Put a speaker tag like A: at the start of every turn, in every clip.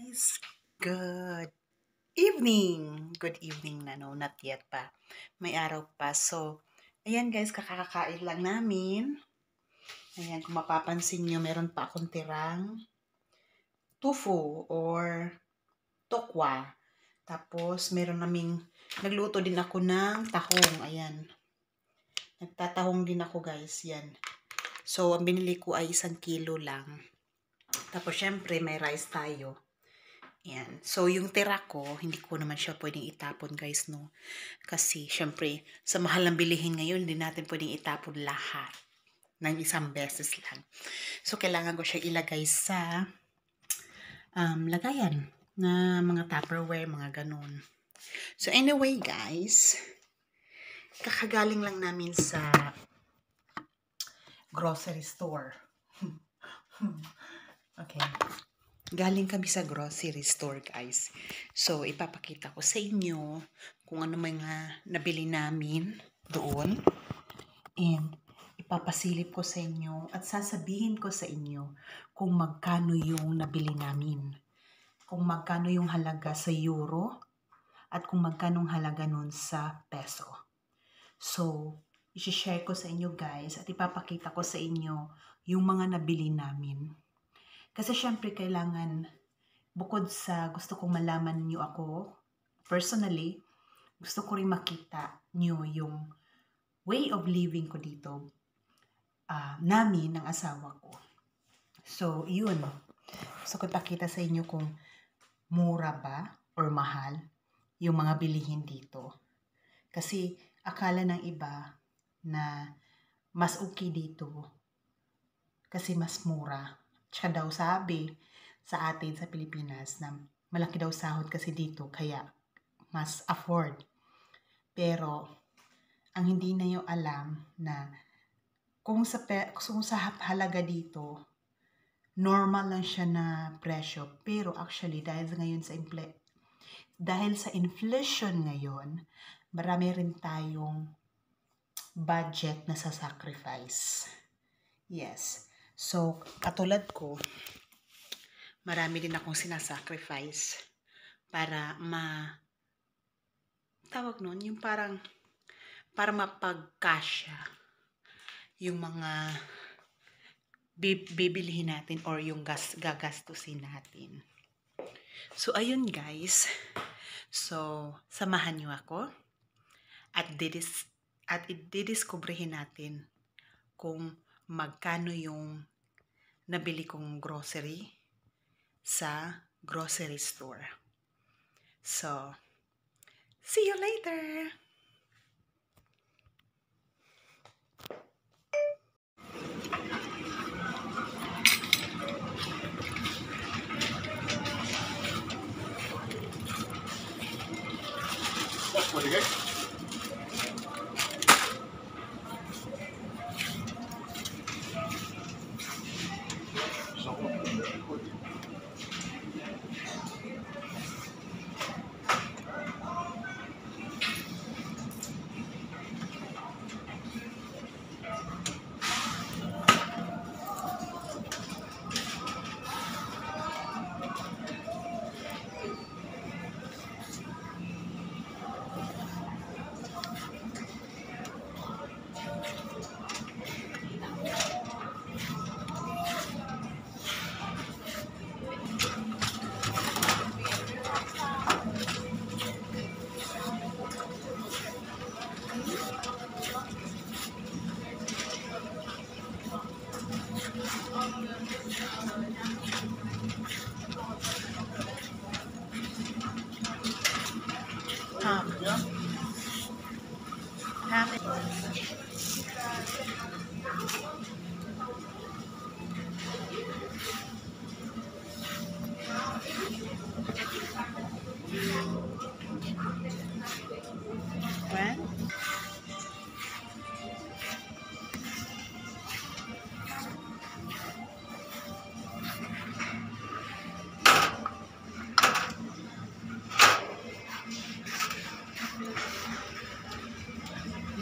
A: guys! Good evening! Good evening na, no? Not yet pa. May araw pa. So, ayan guys, kakakain lang namin. Ayan, kung mapapansin nyo, meron pa akong tirang tofu or tokwa. Tapos, nagluto din ako ng tahong. Ayan. Nagtatahong din ako guys. Yan. So, ang binili ko ay 1 kilo lang. Tapos, syempre, may rice tayo. Yan. So, yung tira ko, hindi ko naman siya pwedeng itapon, guys, no? Kasi, syempre, sa mahal ng bilihin ngayon, hindi natin pwedeng itapon lahat ng isang beses lang. So, kailangan ko siya ilagay sa lagayan na mga Tupperware, mga ganun. So, anyway, guys, kakagaling lang namin sa grocery store. Okay. Galing kami sa grocery store, guys. So, ipapakita ko sa inyo kung ano mga nabili namin doon. And, ipapasilip ko sa inyo at sasabihin ko sa inyo kung magkano yung nabili namin. Kung magkano yung halaga sa euro at kung magkano yung halaga nun sa peso. So, i-share ko sa inyo, guys, at ipapakita ko sa inyo yung mga nabili namin. Kasi syempre kailangan, bukod sa gusto kong malaman niyo ako, personally, gusto ko rin makita niyo yung way of living ko dito, namin, ng asawa ko. So, yun. Gusto ko ipakita sa inyo kung mura ba or mahal yung mga bilihin dito. Kasi akala ng iba na mas okay dito kasi mas mura. Tsaka daw sabi sa atin sa Pilipinas na malaki daw sahod kasi dito kaya mas afford. Pero ang hindi na yung alam na kung sa halaga dito, normal lang siya na presyo. Pero actually dahil sa inflation ngayon, marami rin tayong budget na sa sacrifice. Yes. So, katulad ko, marami din akong sinasacrifice para tawag nun, yung para mapagkasya yung mga bibilihin natin or yung gagastusin natin. So, ayun guys. So, samahan niyo ako at didiskubrihin natin kung magkano yung nabili kong grocery sa grocery store. So, see you later! That's pretty good.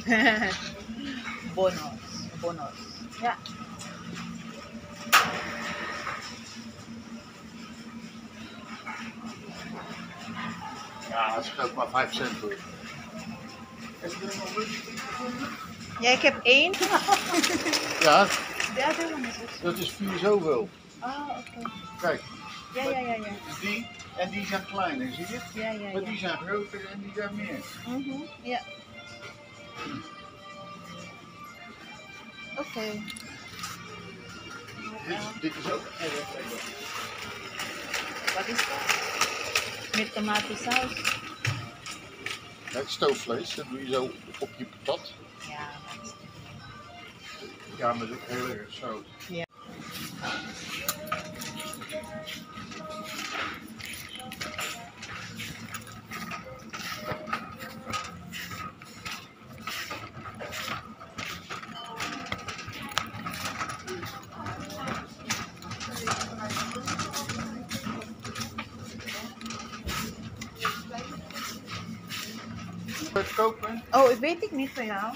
A: Yeah. When? Bonus. Yeah.
B: Ja, dat scheelt maar 5 cent hoor.
A: Ja, ik heb 1.
B: Ja,
A: The other one is also.
B: dat is 4 zoveel.
A: Oh, oké.
B: Kijk,
A: Ja.
B: die en die zijn kleiner, zie je?
A: Ja.
B: Maar die zijn groter en die zijn meer.
A: Ja. Oké.
B: Dit is ook erg lekker.
A: Wat is dat? Met tomatensaus.
B: Kijk, stoofvlees, dat doe je zo op je patat.
A: Ja, dat is
B: Ja, met ook heel erg zout.
A: Ja.
B: Wil je het kopen?
A: Oh, weet ik niet van jou.
B: Ja.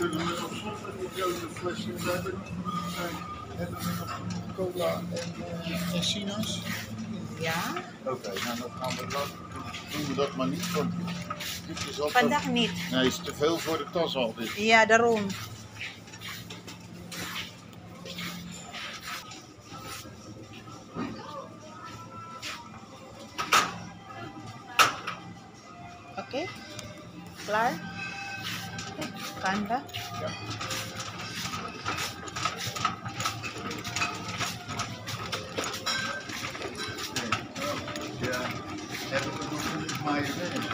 B: Kunnen we nog zonder die grote flesje hebben? Hebben we nog cola en sinaas?
A: Ja?
B: Oké, nou dan gaan we dat, doen we dat maar niet, want dit is altijd...
A: Vandaag niet.
B: Nee, is te veel voor de tas al dit.
A: Ja, daarom. Oké. Klaar? Kan ba?
B: Ja. Ja, hebben we nog een mayonaise?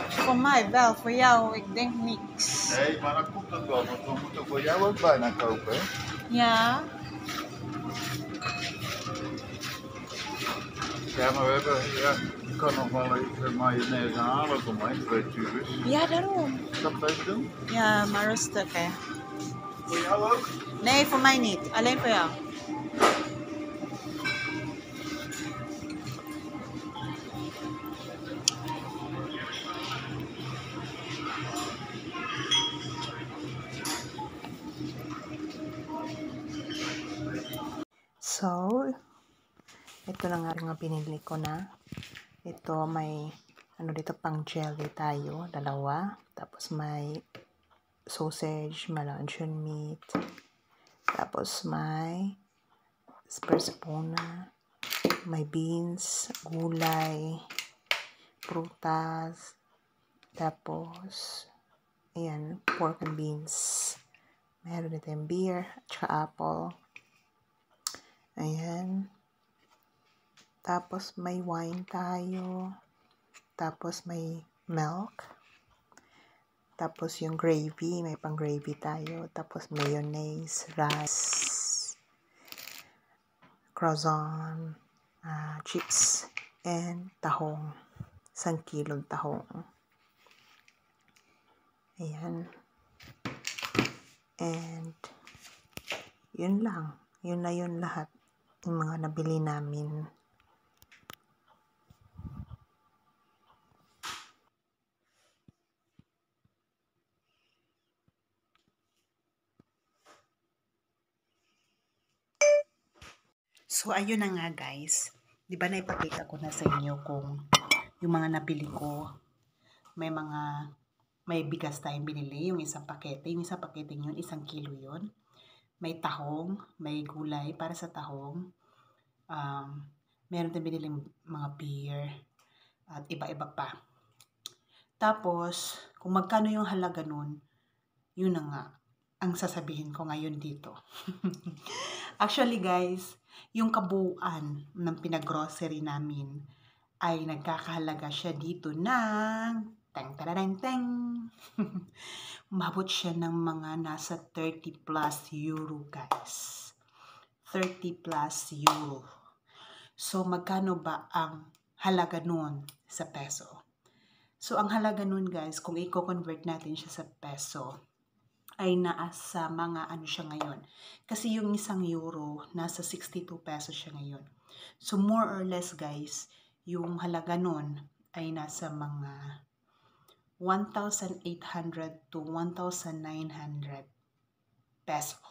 A: Voor mij wel, voor jou, ik denk niks.
B: Nee, maar dan komt dat wel, want we moeten voor jou ook bijna kopen, hè?
A: Ja.
B: Ja, maar we hebben, ja, je kan nog wel even mayonaise halen voor mij, 2 tubes.
A: Ja, daarom.
B: Zal ik dat even doen?
A: Ja, maar rustig hè.
B: Voor jou ook?
A: Nee, voor mij niet. Alleen voor jou. So, ito na nga rin ang pinili ko na. Ito may, ano dito, pang jelly tayo, 2. Tapos may sausage, may luncheon meat. Tapos may sperspona, may beans, gulay, prutas. Tapos, ayan, pork and beans. Meron dito yung beer, at saka apple. Ayan. Tapos may wine tayo. Tapos may milk. Tapos yung gravy, may pang gravy tayo. Tapos mayonnaise, rice, croissant, chips, and tahong. 1 kilong tahong. Ayan. And yun lang. Yun na yun lahat. Yung mga nabili namin. So, ayun na nga guys. Di ba naipakita ko na sa inyo kung yung mga nabili ko, may bigas tayong binili, yung isang pakete. Yung isang pakete yun, 1 kilo yun. May tahong, may gulay para sa tahong. Meron tayong binili mga beer at iba-iba pa. Tapos, kung magkano yung halaga nun, yun na nga ang sasabihin ko ngayon dito. Actually guys, yung kabuuan ng pinag-grocery namin ay nagkakahalaga siya dito ng teng teng teng. Umabot siya ng mga nasa 30 plus euro, guys. 30 plus euro. So, magkano ba ang halaga nun sa peso? So, ang halaga nun, guys, kung i-convert natin siya sa peso, ay naasa mga ano siya ngayon. Kasi yung isang euro, nasa 62 pesos siya ngayon. So, more or less, guys, yung halaga nun ay nasa mga 1,800 to 1,900 peso.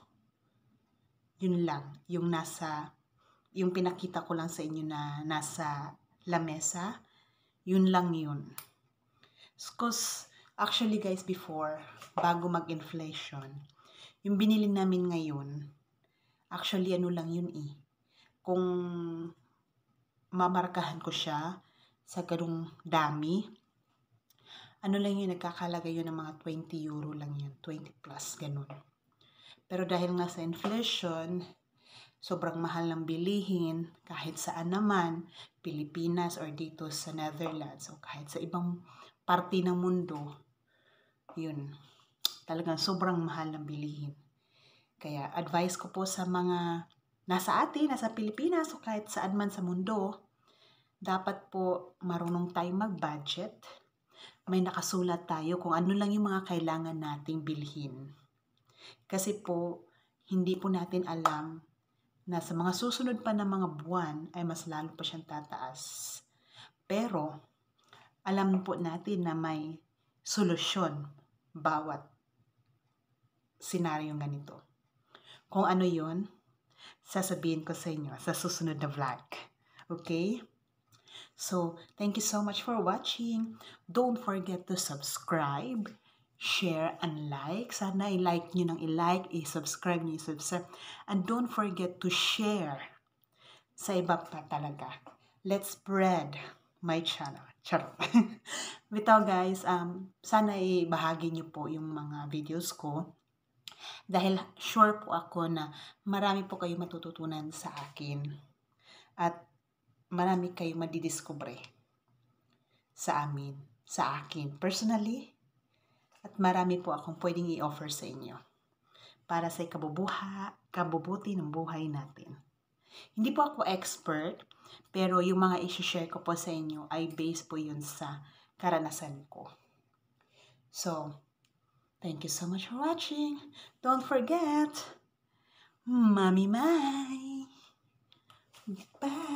A: Yun lang, yung pinakita ko lang sa inyo na nasa lamesa, yun lang yun. Because, actually guys, before, bago mag-inflation, yung binili namin ngayon, actually ano lang yun eh. Kung mamarkahan ko siya sa ganung dami, ano lang yun, nagkakalaga yun ng mga 20 euro lang yun, 20 plus, ganun. Pero dahil nga sa inflation, sobrang mahal ng bilihin, kahit saan naman, Pilipinas or dito sa Netherlands, o kahit sa ibang parte ng mundo, yun, talagang sobrang mahal ng bilihin. Kaya advice ko po sa mga nasa Pilipinas, o kahit saan man sa mundo, dapat po marunong tayong mag-budget. May nakasulat tayo kung ano lang yung mga kailangan nating bilhin. Kasi po, hindi po natin alam na sa mga susunod pa na mga buwan ay mas lalo pa siyang tataas. Pero, alam po natin na may solusyon bawat senaryong ganito. Kung ano yun, sasabihin ko sa inyo sa susunod na vlog. Okay? So, thank you so much for watching. Don't forget to subscribe, share, and like. Sana i-like nyo ng i-like, i-subscribe nyo, i-subscribe. And don't forget to share sa iba pa talaga. Let's spread my channel. Charot. Bitaw guys, sana ibahagi nyo po yung mga videos ko. Dahil sure po ako na marami po kayo matututunan sa akin. At marami kayo madidiscover sa akin personally, at marami po akong pwedeng i-offer sa inyo para sa kabubuti ng buhay natin. Hindi po ako expert, pero yung mga i-share ko po sa inyo ay based po yun sa karanasan ko. So, thank you so much for watching. Don't forget, Mami Mai. Bye.